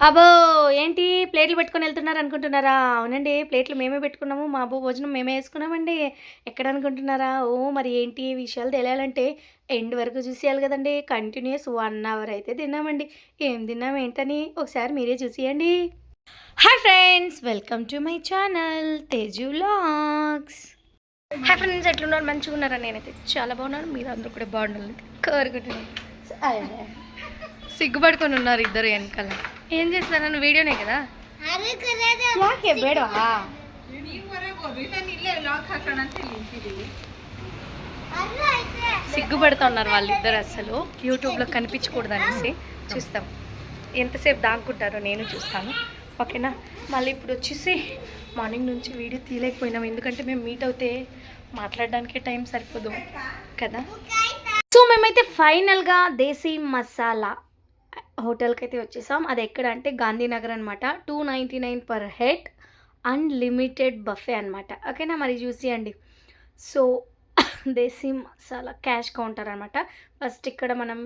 అబ్బో! ఏంటి ప్లేట్లు పెట్టుకొని ఎళ్తున్నారు అనుకుంటున్నారా? అవునండి. ప్లేట్లు మేమే పెట్టుకున్నాము. మా భోజనం మేమే యేసుకున్నామండి. ఎక్కడనుకుంటున్నారా? మరి ఏంటి విషయాలు తెలియాలంటే ఎండ్ వరకు చూసేయాలి గదండీ. కంటిన్యూయస్ 1 అవర్ అయితే తిన్నామండి. ఏం తిన్నాం ఏంటని ఒకసారి మీరే చూసేయండి. Hi friends! Welcome to my channel Teju vlogs. Hi friends! ఎట్లున్నారు? మంచిగున్నారా? నేనైతే చాలా బాగున్నాను. మీరందరూ కూడా బాగుండాలని కోరుకుంటున్నాను. సిగ్గుపడుకొని ఉన్నారు ఇద్దరు వెనకాల. ఏం చేస్తారని వీడియోనే కదా. ಯಾಕೆ ಬೇಡವಾ? సిగ్గుపడుతున్నారు వాళ్ళిద్దరు. అసలు యూట్యూబ్లో కనిపించకూడదు అనేసి చూస్తాం. ఎంతసేపు దాక్కుంటారో నేను చూస్తాను. ఓకేనా. మళ్ళీ ఇప్పుడు వచ్చేసి మార్నింగ్ నుంచి వీడియో తీయలేకపోయినాం, ఎందుకంటే మేము మీట్ అవుతే మాట్లాడడానికే టైం సరిపోదు కదా. సో మేమైతే ఫైనల్గా దేశీ మసాలా హోటల్కి అయితే వచ్చేసాం. అది ఎక్కడ అంటే గాంధీనగర్ అనమాట. 299 పర్ హెడ్, అన్లిమిటెడ్ బఫే అనమాట. ఓకేనా. మరి చూసియండి. సో దేశీ మసాలా క్యాష్ కౌంటర్ అనమాట. ఫస్ట్ ఇక్కడ మనం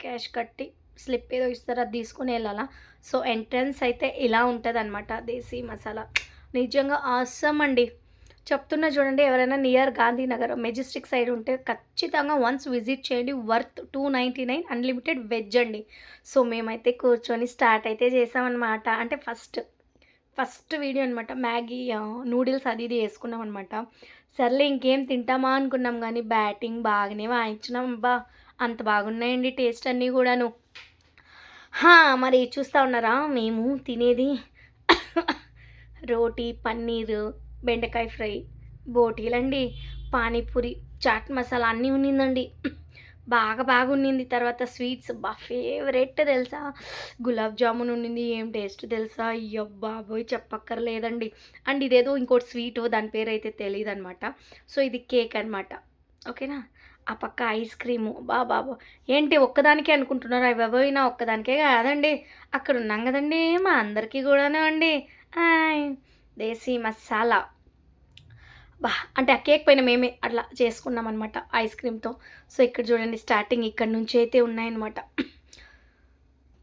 క్యాష్ కట్టి స్లిప్ ఏదో ఇస్తారో అది తీసుకుని వెళ్ళాలా. సో ఎంట్రన్స్ అయితే ఇలా ఉంటుంది అనమాట. దేశీ మసాలా నిజంగా ఆసమ్ అండి. చెప్తున్నా చూడండి, ఎవరైనా నియర్ గాంధీనగర్ మెజెస్టిక్ సైడ్ ఉంటే ఖచ్చితంగా వన్స్ విజిట్ చేయండి. వర్త్ 299 అన్లిమిటెడ్ వెజ్ అండి. సో మేమైతే కూర్చొని స్టార్ట్ అయితే చేసామన్నమాట. అంటే ఫస్ట్ వీడియో అనమాట. మ్యాగీ నూడిల్స్ అది ఇది వేసుకున్నాం అనమాట. సర్లే ఇంకేం తింటామా అనుకున్నాం, కానీ బ్యాటింగ్ బాగానే వాయించినాం. అబ్బా అంత బాగున్నాయండి టేస్ట్ అన్నీ కూడాను. మరి చూస్తూ ఉన్నారా, మేము తినేది రోటీ, పన్నీరు, బెండకాయ ఫ్రై, బోటీలండి, పానీపూరి, చాట్ మసాలా అన్నీ ఉన్నిందండి. బాగా ఉన్నింది. తర్వాత స్వీట్స్ ఫేవరెట్ తెలుసా, గులాబ్ జామున్ ఉన్నింది. ఏం టేస్ట్ తెలుసా, అయ్యో బాబోయ్ చెప్పక్కర్లేదండి. అండ్ ఇదేదో ఇంకోటి స్వీట్, దాని పేరు అయితే తెలియదు అనమాట. సో ఇది కేక్ అనమాట. ఓకేనా. ఆ పక్క ఐస్ క్రీము. బాబా ఏంటి ఒక్కదానికే అనుకుంటున్నారు, అవి ఎవరైనా ఒక్కదానికే కాదండి, అక్కడ ఉన్నాం కదండి మా అందరికీ కూడాను అండి. దేశీ మసాలా అంటే ఆ కేక్ పైన మేమే అట్లా చేసుకున్నాం అనమాట ఐస్ క్రీమ్తో. సో ఇక్కడ చూడండి, స్టార్టింగ్ ఇక్కడ నుంచి అయితే ఉన్నాయన్నమాట.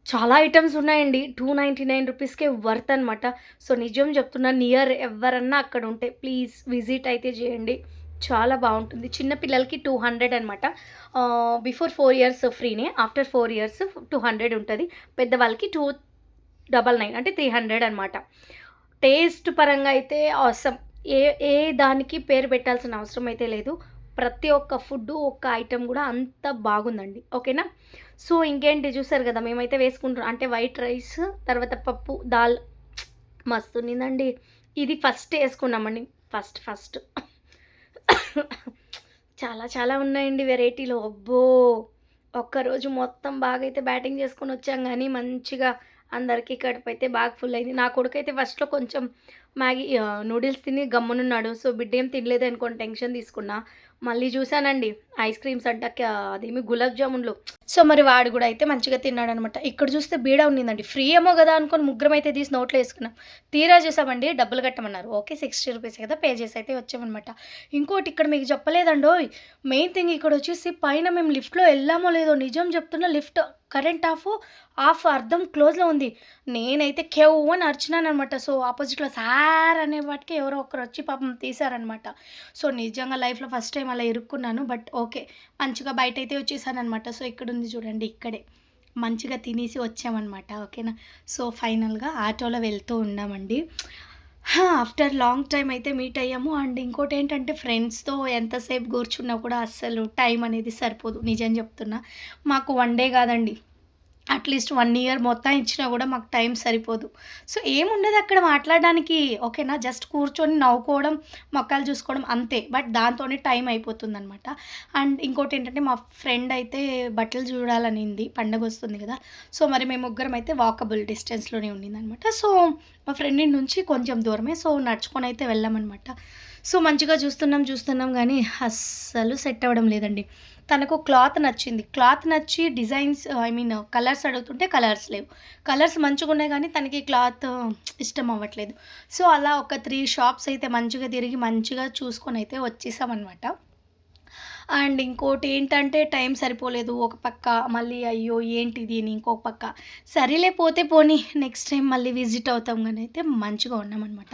చాలా ఐటమ్స్ ఉన్నాయండి. 299 రూపీస్కే వర్త్ అనమాట. సో నిజం చెప్తున్నా, నియర్ ఎవరన్నా అక్కడ ఉంటే ప్లీజ్ విజిట్ అయితే చేయండి. చాలా బాగుంటుంది. చిన్న పిల్లలకి 200 అనమాట. బిఫోర్ 4 ఇయర్స్ ఫ్రీనే, ఆఫ్టర్ 4 ఇయర్స్ 200 ఉంటుంది. పెద్దవాళ్ళకి 299 అంటే 300 అనమాట. టేస్ట్ పరంగా అయితే ఆసమ్. ఏ ఏ దానికి పేరు పెట్టాల్సిన అవసరం అయితే లేదు. ప్రతి ఒక్క ఫుడ్డు, ఒక్క ఐటెం కూడా అంత బాగుందండి. ఓకేనా. సో ఇంకేంటి చూసారు కదా, మేమైతే వేసుకుంటున్నాం అంటే వైట్ రైస్, తర్వాత పప్పు, దాల్ మస్తు ఉన్నిందండి. ఇది ఫస్ట్ వేసుకున్నామండి. ఫస్ట్ చాలా ఉన్నాయండి వెరైటీలు. అబ్బో ఒక్కరోజు మొత్తం బాగా అయితే బ్యాటింగ్ చేసుకొని వచ్చాం, కానీ మంచిగా అందరికీ కడుపు అయితే బాగా ఫుల్ అయింది. నా కొడుకైతే ఫస్ట్లో కొంచెం మ్యాగీ నూడిల్స్ తిని గమ్మునున్నాడు. సో బిడ్డ ఏం తినలేదు అనుకోని టెన్షన్ తీసుకున్నా. మళ్ళీ చూసానండి ఐస్ క్రీమ్స్ అంట, అదేమి గులాబ్ జామున్లు. సో మరి వాడు కూడా అయితే మంచిగా తిన్నాడనమాట. ఇక్కడ చూస్తే బీడ ఉన్నిందండి. ఫ్రీ ఏమో కదా అనుకొని ముగ్గురం అయితే తీసి నోట్లో వేసుకున్నాం. తీరా చూసామండి, డబ్బులు కట్టమన్నారు. ఓకే 60 రూపీస్ కదా, పే చేసి అయితే వచ్చామన్నమాట. ఇంకోటి ఇక్కడ మీకు చెప్పలేదండోయ్, మెయిన్ థింగ్ ఇక్కడ వచ్చేసి పైన మేము లిఫ్ట్లో వెళ్ళామో లేదో, నిజం చెప్తున్నా లిఫ్ట్ కరెంట్ ఆఫ్ అర్థం క్లోజ్లో ఉంది. నేనైతే కేవ్ అని అరిచినానమాట. సో ఆపోజిట్లో సార్ అనే వాటికి ఎవరో ఒకరు వచ్చి పాపం తీశారనమాట. సో నిజంగా లైఫ్లో ఫస్ట్ టైం అలా ఇరుక్కున్నాను. బట్ ఓకే, మంచిగా బయట అయితే వచ్చేసానమాట. సో ఇక్కడ ఉంది చూడండి, ఇక్కడే మంచిగా తినేసి వచ్చామన్నమాట. ఓకేనా. సో ఫైనల్గా ఆటోలో వెళ్తూ ఉన్నామండి. ఆఫ్టర్ లాంగ్ టైం అయితే మీట్ అయ్యాము. అండ్ ఇంకోటి ఏంటంటే, ఫ్రెండ్స్తో ఎంతసేపు కూర్చున్నా కూడా అస్సలు టైం అనేది సరిపోదు. నిజం చెప్తున్నా, మాకు 1 డే కాదండి, అట్లీస్ట్ 1 ఇయర్ మొత్తం ఇచ్చినా కూడా మాకు టైం సరిపోదు. సో ఏముండదు అక్కడ మాట్లాడడానికి. ఓకేనా. జస్ట్ కూర్చొని నవ్వుకోవడం, మొక్కలు చూసుకోవడం అంతే. బట్ దాంతోనే టైం అయిపోతుందనమాట. అండ్ ఇంకోటి ఏంటంటే, మా ఫ్రెండ్ అయితే బట్టలు చూడాలనింది, పండగ వస్తుంది కదా. సో మరి మేము ముగ్గురం అయితే వాకబుల్ డిస్టెన్స్లోనే ఉండిందనమాట. సో మా ఫ్రెండ్ నుంచి కొంచెం దూరమే. సో నడుచుకొని అయితే వెళ్ళామన్నమాట. సో మంచిగా చూస్తున్నాం కానీ అస్సలు సెట్ అవ్వడం లేదండి. తనకు క్లాత్ నచ్చింది. క్లాత్ నచ్చి డిజైన్స్ కలర్స్ అడుగుతుంటే కలర్స్ లేవు. కలర్స్ మంచిగా ఉన్నాయి కానీ తనకి క్లాత్ ఇష్టం అవ్వట్లేదు. సో అలా ఒక 3 షాప్స్ అయితే మంచిగా తిరిగి మంచిగా చూసుకొని అయితే వచ్చేసామన్నమాట. అండ్ ఇంకోటి ఏంటంటే టైం సరిపోలేదు. ఒక పక్క మళ్ళీ అయ్యో! ఏంటిది అని ఇంకొక పక్క. సరేలే పోతే పోనీ నెక్స్ట్ టైమ్ మళ్ళీ విజిట్ అవుతాం గాని అయితే మంచిగా ఉన్నామనమాట.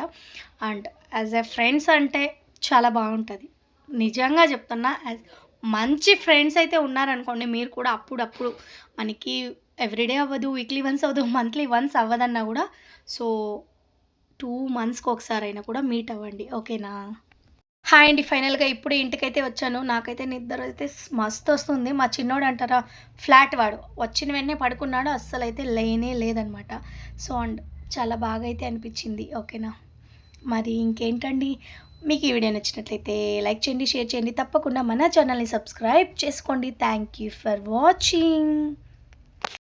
అండ్ యాజ్ ఎ ఫ్రెండ్స్ అంటే చాలా బావుంటది. నిజంగా చెప్తున్నా మంచి ఫ్రెండ్స్ అయితే ఉన్నారనుకోండి మీరు కూడా అప్పుడప్పుడు మనకి ఎవ్రీడే అవ్వదు, వీక్లీ వన్స్ అవ్వదు, మంత్లీ వన్స్ అవ్వదన్నా గూడా సో 2 మంత్స్‌కి ఒకసారైనా కూడా మీట్ అవ్వండి. ఓకేనా? హాయ్ అండి. ఫైనల్‌గా ఇప్పుడే ఇంటికైతే వచ్చాను. నాకైతే నిద్రైతే మస్తొస్తుంది. మా చిన్నోడంటారా ఫ్లాట్ వాడు. వచ్చిన వెంటనే పడుకున్నాడు. అస్సలైతే లేనే లేదనమాట. సో, అండ్ చాలా బాగా అయితే అనిపిచ్చింది. ఓకేనా. మరి ఇంకేంటండి. మీకు ఈ వీడియో నచ్చినట్లయితే లైక్ చేయండి, షేర్ చేయండి. తప్పకుండా మన ఛానల్‌ని సబ్స్క్రైబ్ చేసుకోండి. Thank you for watching.